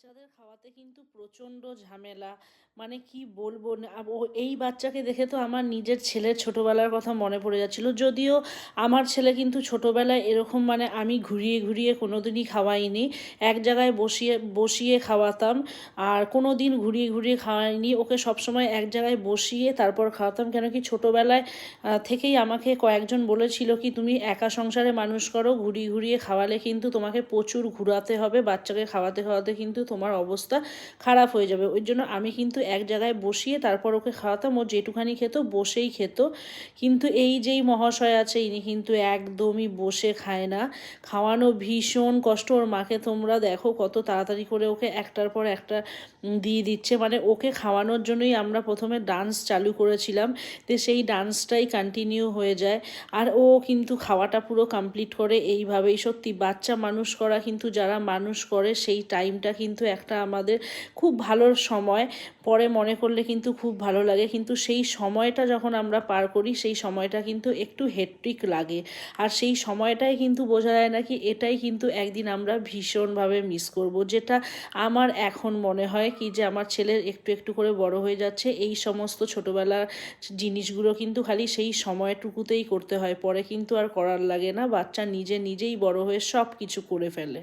বাচ্চাদের খাওয়াতে কিন্তু প্রচণ্ড ঝামেলা। মানে কি বলবো না, এই বাচ্চাকে দেখে তো আমার নিজের ছেলের ছোটোবেলার কথা মনে পড়ে যাচ্ছিল। যদিও আমার ছেলে কিন্তু ছোটোবেলায় এরকম মানে আমি ঘুরিয়ে ঘুরিয়ে কোনো দিনই খাওয়াইনি। এক জায়গায় বসিয়ে বসিয়ে খাওয়াতাম, আর কোনো দিন ঘুরিয়ে ঘুরিয়ে খাওয়াইনি। ওকে সবসময় এক জায়গায় বসিয়ে তারপর খাওয়াতাম। কেন কি ছোটোবেলায় থেকেই আমাকে কয়েকজন বলেছিল কি তুমি একা সংসারে মানুষ করো, ঘুরিয়ে ঘুরিয়ে খাওয়ালে কিন্তু তোমাকে প্রচুর ঘুরাতে হবে, বাচ্চাকে খাওয়াতে খাওয়াতে কিন্তু তোমার অবস্থা খারাপ হয়ে যাবে। ওই জন্য আমি কিন্তু এক জায়গায় বসিয়ে তারপর ওকে খাওয়াতাম। ও যেটুখানি খেত বসেই খেত। কিন্তু এই যেই মহাশয় আছে ইনি কিন্তু একদমই বসে খায় না। খাওয়ানো ভীষণ কষ্ট। ওর মাকে তোমরা দেখো কত তাড়াতাড়ি করে ওকে একটার পর একটা দিয়ে দিচ্ছে। মানে ওকে খাওয়ানোর জন্যই আমরা প্রথমে ডান্স চালু করেছিলাম, তো সেই ডান্সটাই কন্টিনিউ হয়ে যায়। আর ও কিন্তু খাওয়াটা পুরো কমপ্লিট করে এইভাবেই। সত্যি বাচ্চা মানুষ করা কিন্তু যারা মানুষ করে সেই টাইমটা কিন্তু একটা আমাদের খুব ভালো সময়। পরে মনে করলে কিন্তু খুব ভালো লাগে, কিন্তু সেই সময়টা যখন আমরা পার করি সেই সময়টা কিন্তু একটু হেক্টিক লাগে। আর সেই সময়টাই কিন্তু বোঝা যায় না কি এটাই কিন্তু একদিন আমরা ভীষণভাবে মিস করব। যেটা আমার এখন মনে হয় কি যে আমার ছেলের একটু একটু করে বড় হয়ে যাচ্ছে, এই সমস্ত ছোটোবেলার জিনিসগুলো কিন্তু খালি সেই সময়টুকুতেই করতে হয়, পরে কিন্তু আর করার লাগে না। বাচ্চা নিজে নিজেই বড় হয়ে সব কিছু করে ফেলে।